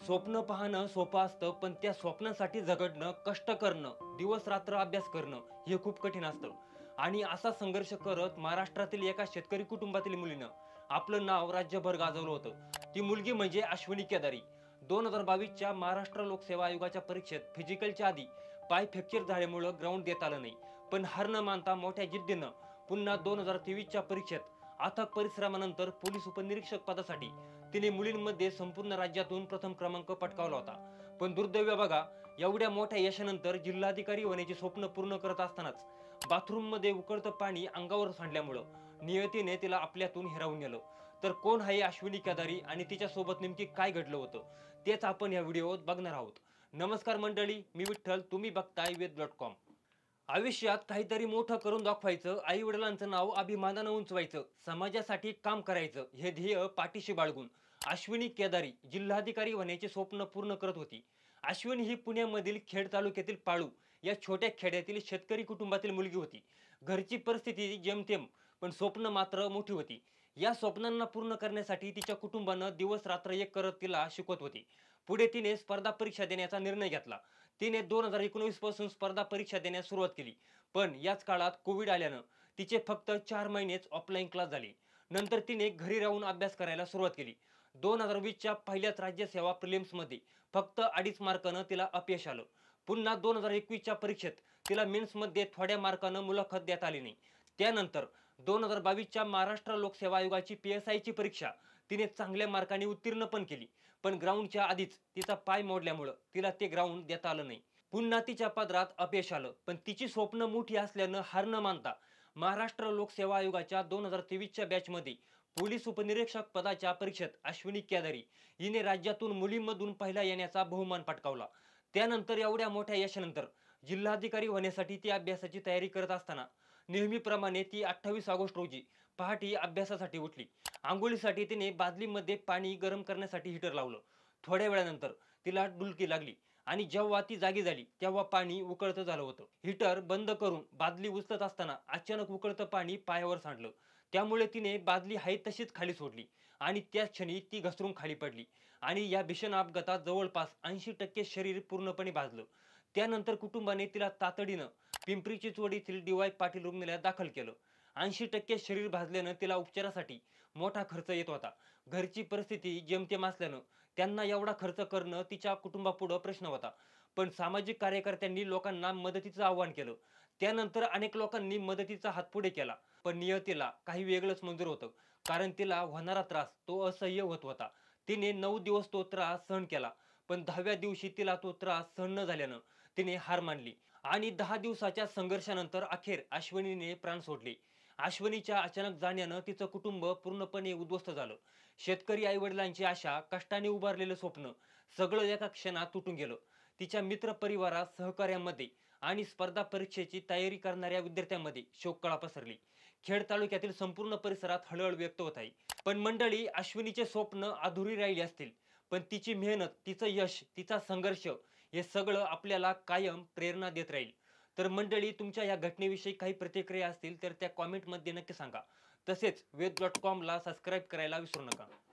स्वप्न पाहणं सोपं असतं, पण त्या स्वप्नासाठी झगडणं, कष्ट करणं, दिवस रात्र अभ्यास करणं हे खूप कठीण असतं. आणि असा संघर्ष करत महाराष्ट्रातील एका शेतकरी कुटुंबातील मुलीनं आपलं नाव राज्यभर गाजवलं होतं. ती मुलगी म्हणजे अश्विनी केदारी. 2022च्या महाराष्ट्र लोकसेवा आयोगाच्या परीक्षेत फिजिकलच्या आधी पाय फ्रॅक्चर झाल्यामुळं ग्राउंड देता आलं नाही. पण हार न मानता मोठ्या जिद्दीनं पुन्हा 2023च्या परीक्षेत अथक परिश्रमानंतर पोलीस उपनिरीक्षक पदासाठी तिने मुलींमध्ये संपूर्ण राज्यातून प्रथम क्रमांक पटकावला होता. पण दुर्दैव बघा, एवढ्या मोठ्या यशानंतर जिल्हाधिकारी होण्याचे स्वप्न पूर्ण करत असतानाच बाथरूममध्ये उकळतं पाणी अंगावर सांडल्यामुळं नियतीने तिला आपल्यातून हिरावून नेलं. तर कोण आहे अश्विनी केदारी आणि तिच्यासोबत नेमकी काय घडलं होतं, तेच आपण या व्हिडिओत बघणार आहोत. नमस्कार मंडळी, मी विठ्ठल, तुम्ही बघताय वेद.com. आयुष्यात काहीतरी मोठं करून दाखवायचं, आई वडिलांचं नाव अभिमानानं उंचवायचं, समाजासाठी काम करायचं हे ध्येय पाठीशी बाळगून अश्विनी केदारी जिल्हाधिकारी होण्याचे स्वप्न पूर्ण करत होती. अश्विनी ही पुण्यामधील खेड तालुक्यातील पाळू या छोट्या खेड्यातील शेतकरी कुटुंबातील मुलगी होती. घरची परिस्थिती जेमतेम, पण स्वप्न मात्र मोठी होती. या स्वप्नांना पूर्ण करण्यासाठी तिच्या कुटुंबानं दिवस रात्र एक करत तिला शिकवत होती. पुढे तिने स्पर्धा परीक्षा देण्याचा निर्णय घेतला. तिने 2019 पासून स्पर्धा परीक्षा देण्यास सुरुवात केली. पण याच काळात कोविड आल्यानं तिचे फक्त 4 महिनेच ऑफलाईन क्लास झाले. नंतर तिने घरी राहून अभ्यास करायला सुरुवात केली. 2020च्या पहिल्याच राज्यसेवा प्रिलिम्समध्ये फक्त 2.5 मार्कानं तिला अपयश आलं. पुन्हा 2021च्या परीक्षेत तिला मेन्समध्ये थोड्या मार्कानं मुलाखत देता आली नाही. त्यानंतर 2022च्या महाराष्ट्र लोकसेवा आयोगाची PSIची परीक्षा तिने चांगल्या मार्कांनी उत्तीर्ण पण केली. पण ग्राउंडच्या आधीच तिचा पाय मोडल्यामुळं तिला ते ग्राउंड देता आलं नाही. पुन्हा तिच्या पदरात अपयश आलं. पण तिची स्वप्न मोठी असल्यानं हार न मानता महाराष्ट्र लोकसेवा आयोगाच्या 2023च्या बॅचमध्ये पोलीस उपनिरीक्षक पदाच्या परीक्षेत अश्विनी केदारी हिने राज्यातून मुलींमधून पहिला येण्याचा बहुमान पटकावला. त्यानंतर एवढ्या मोठ्या यशानंतर जिल्हाधिकारी होण्यासाठी ती अभ्यासाची तयारी करत असताना नेहमीप्रमाणे ती 28 ऑगस्ट रोजी पहाटे अभ्यासासाठी उठली. अंघोळीसाठी तिने बादलीमध्ये पाणी गरम करण्यासाठी हीटर लावलं. थोड्या वेळानंतर तिला डुलकी लागली आणि जेव्हा ती जागी झाली तेव्हा पाणी उकळतं झालं होतं. हीटर बंद करून बादली उचलत असताना अचानक उकळतं पाणी पायावर सांडलं. त्यामुळे तिने बादली आहे तशीच खाली सोडली आणि त्याच क्षणी ती घसरून खाली पडली आणि या भीषण अपघातात जवळपास 80% शरीर पूर्णपणे भाजलं. त्यानंतर कुटुंबाने तिला तातडीनं पिंपरी चिंचवड येथील DY पाटील रुग्णालयात दाखल केलं. 80% शरीर भाजल्यानं तिला उपचारासाठी मोठा खर्च येत होता. घरची परिस्थिती जेमतेम असल्यानं त्यांना एवढा खर्च करणं तिच्या कुटुंबापुढं प्रश्न होता. पण सामाजिक कार्यकर्त्यांनी लोकांना मदतीचं आवाहन केलं. त्यानंतर अनेक लोकांनी मदतीचा हात पुढे केला. पण नियतीला काही वेगळंच मंजूर होतं, कारण तिला होणारा त्रास तो असह्य होत होता. तिने 9 दिवस तो त्रास सहन केला. पण 10व्या दिवशी तिला तो त्रास सहन न झाल्यानं तिने हार मानली आणि 10 दिवसाच्या संघर्षानंतर अखेर अश्विनीने प्राण सोडले. अश्विनीच्या अचानक जाण्यानं तिचं कुटुंब पूर्णपणे उद्ध्वस्त झालं. शेतकरी आईवडिलांची आशा, कष्टाने उभारलेलं स्वप्न सगळं एका क्षणात तुटून गेलं. तिच्या मित्रपरिवारात, सहकार्यामध्ये आणि स्पर्धा परीक्षेची तयारी करणाऱ्या विद्यार्थ्यांमध्ये शोककळा पसरली. खेड तालुक्यातील संपूर्ण परिसरात हळहळ व्यक्त होत आहे. पण मंडळी, अश्विनीचे स्वप्न अधुरी राहिली असतील, पण तिची मेहनत, तिचं यश, तिचा संघर्ष हे सगळं आपल्याला कायम प्रेरणा देत राहील. तर मंडळी, तुमच्या या घटनेविषयी काही प्रतिक्रिया असतील तर त्या कॉमेंटमध्ये नक्की सांगा. तसेच वेद.com ला सबस्क्राईब करायला विसरू नका.